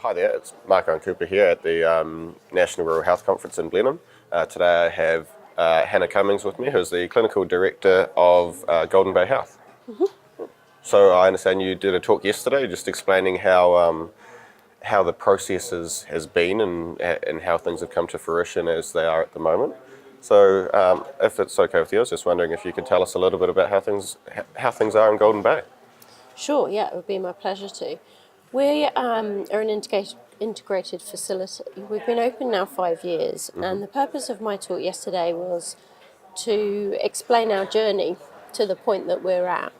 Hi there, it's Marco and Cooper here at the National Rural Health Conference in Blenheim. Today I have Hannah Cummins with me, who's the Clinical Director of Golden Bay Health. So I understand you did a talk yesterday just explaining how the process has been and how things have come to fruition as they are at the moment. So if it's okay with you, I was just wondering if you could tell us a little bit about how things are in Golden Bay. Sure, yeah, it would be my pleasure to. We are an integrated facility. We've been open now 5 years, and the purpose of my talk yesterday was to explain our journey to the point that we're at.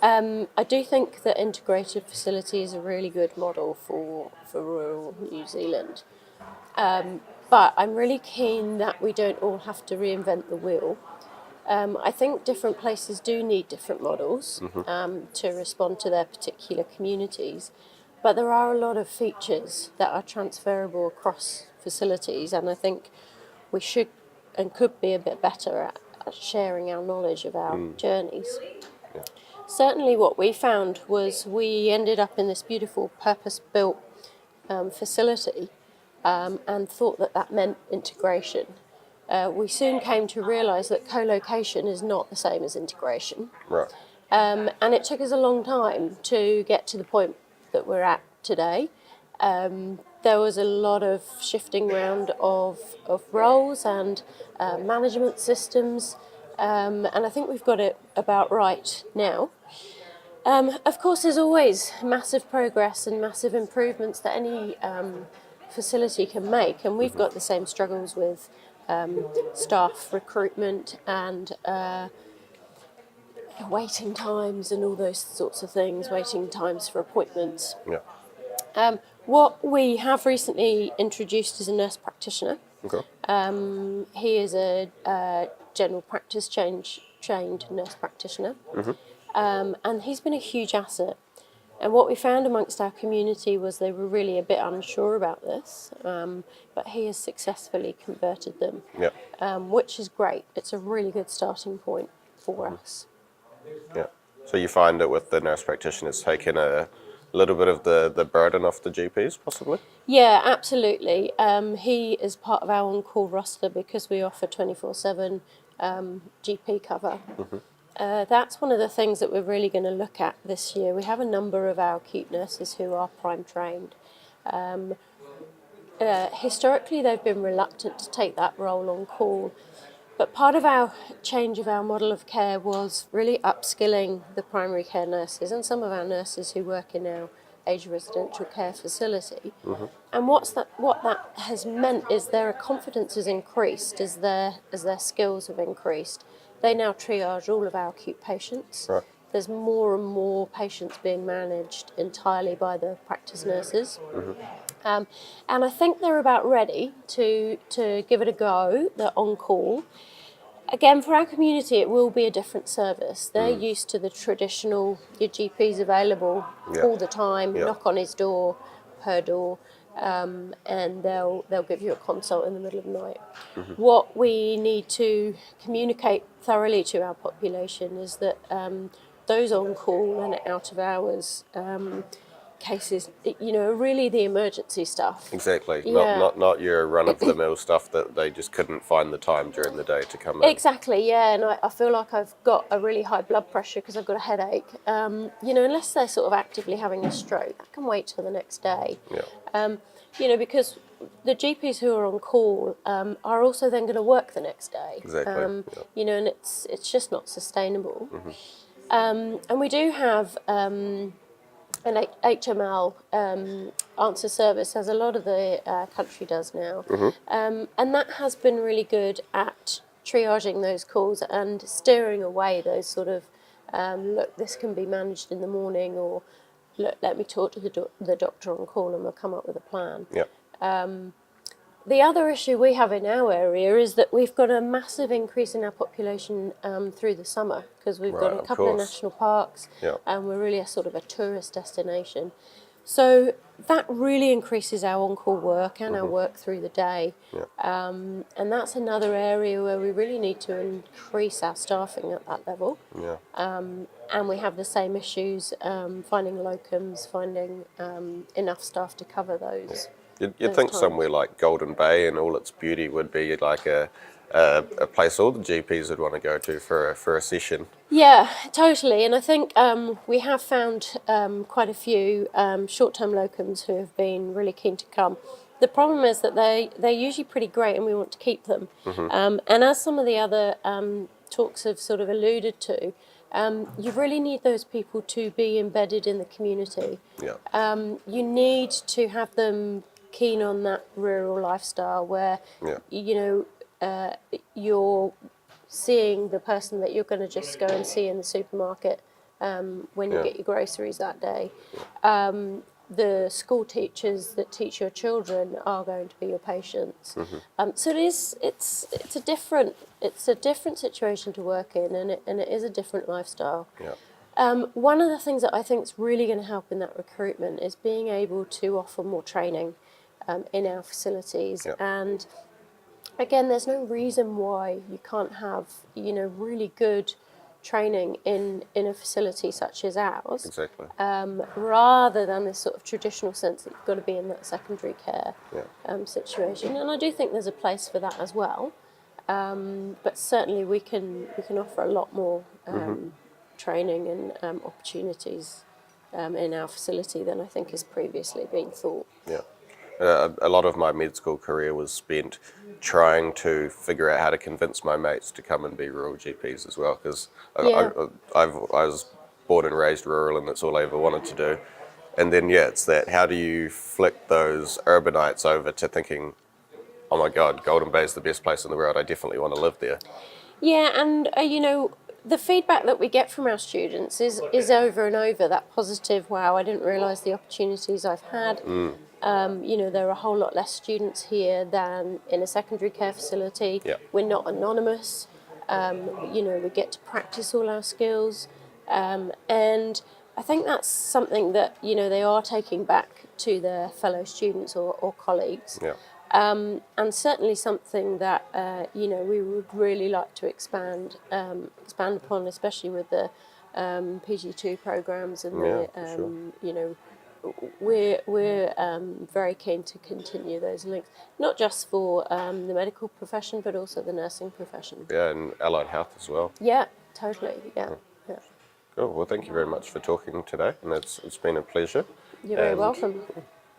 I do think that integrated facility is a really good model for rural New Zealand. But I'm really keen that we don't all have to reinvent the wheel. I think different places do need different models to respond to their particular communities. But there are a lot of features that are transferable across facilities, and I think we should and could be a bit better at sharing our knowledge of our journeys. Yeah. Certainly what we found was we ended up in this beautiful purpose-built facility and thought that meant integration. We soon came to realise that co-location is not the same as integration. Right. And it took us a long time to get to the point that we're at today. There was a lot of shifting around of roles and management systems, and I think we've got it about right now. Of course, there's always massive progress and massive improvements that any facility can make, and we've got the same struggles with staff recruitment and waiting times and all those sorts of things, waiting times for appointments. Yeah. What we have recently introduced is a nurse practitioner. Okay. He is a general practice trained nurse practitioner, and he's been a huge asset. And what we found amongst our community was they were really a bit unsure about this, but he has successfully converted them, which is great. It's a really good starting point for us. Yeah. So you find that with the nurse practitioner, it's taken a little bit of the burden off the GPs, possibly? Yeah, absolutely. He is part of our on-call roster because we offer 24/7 GP cover. That's one of the things that we're really going to look at this year. We have a number of our acute nurses who are prime trained. Historically, they've been reluctant to take that role on call, but part of our change of our model of care was really upskilling the primary care nurses and some of our nurses who work in our age residential care facility. And what that has meant is their confidence has increased as their skills have increased. They now triage all of our acute patients. Right. There's more and more patients being managed entirely by the practice nurses. And I think they're about ready to give it a go. They're on call. Again, for our community, it will be a different service. They're used to the traditional, your GP's available all the time, knock on his door, her door, and they'll give you a consult in the middle of the night. What we need to communicate thoroughly to our population is that those on call and out of hours cases, really the emergency stuff. Exactly. Yeah. Not your run-of-the-mill stuff that they just couldn't find the time during the day to come in. Exactly, yeah, and I feel like I've got a really high blood pressure because I've got a headache. Unless they're sort of actively having a stroke, that can wait till the next day. Yeah. Because the GPs who are on call are also then going to work the next day. Exactly. And it's just not sustainable. And we do have an HML answer service, as a lot of the country does now. And that has been really good at triaging those calls and steering away those sort of, look, this can be managed in the morning, or look, let me talk to the doctor on call and we'll come up with a plan. Yeah. The other issue we have in our area is that we've got a massive increase in our population through the summer because we've got a couple of national parks and we're really a sort of a tourist destination. So that really increases our on-call work and our work through the day. Yeah. And that's another area where we really need to increase our staffing at that level. Yeah. And we have the same issues finding locums, finding enough staff to cover those. You'd those think times. somewhere like Golden Bay and all its beauty would be like a place all the GPs would want to go to for a session. Yeah, totally. And I think we have found quite a few short-term locums who have been really keen to come. The problem is that they're usually pretty great and we want to keep them. And as some of the other talks have sort of alluded to, you really need those people to be embedded in the community. Yeah. You need to have them keen on that rural lifestyle where, Yeah. you're seeing the person that you're going to just go and see in the supermarket when you Yeah. get your groceries that day. The school teachers that teach your children are going to be your patients. So it's a different situation to work in, and it is a different lifestyle. Yeah. One of the things that I think is really going to help in that recruitment is being able to offer more training in our facilities. Yeah. And again, there's no reason why you can't have really good training in a facility such as ours, Exactly. rather than this sort of traditional sense that you've got to be in that secondary care Yeah. situation. And I do think there's a place for that as well, but certainly we can offer a lot more training and opportunities in our facility than I think has previously been thought. Yeah. A lot of my med school career was spent trying to figure out how to convince my mates to come and be rural GPs as well, because Yeah. I was born and raised rural and that's all I ever wanted to do. And then, yeah, it's that, how do you flick those urbanites over to thinking, oh my God, Golden Bay is the best place in the world, I definitely want to live there. Yeah, and the feedback that we get from our students is over and over that positive. Wow, I didn't realise the opportunities I've had. There are a whole lot less students here than in a secondary care facility. Yeah. We're not anonymous. We get to practice all our skills, and I think that's something that they are taking back to their fellow students or colleagues. Yeah. And certainly something that we would really like to expand upon, especially with the PG2 programs and Sure. we're very keen to continue those links, not just for the medical profession but also the nursing profession. Yeah, and allied health as well. Yeah, totally. Yeah. Cool. Well, thank you very much for talking today, and it's been a pleasure. You're very And welcome.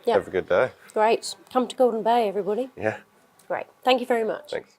Yeah. Have a good day. Great. Come to Golden Bay, everybody. Yeah. Great. Thank you very much. Thanks.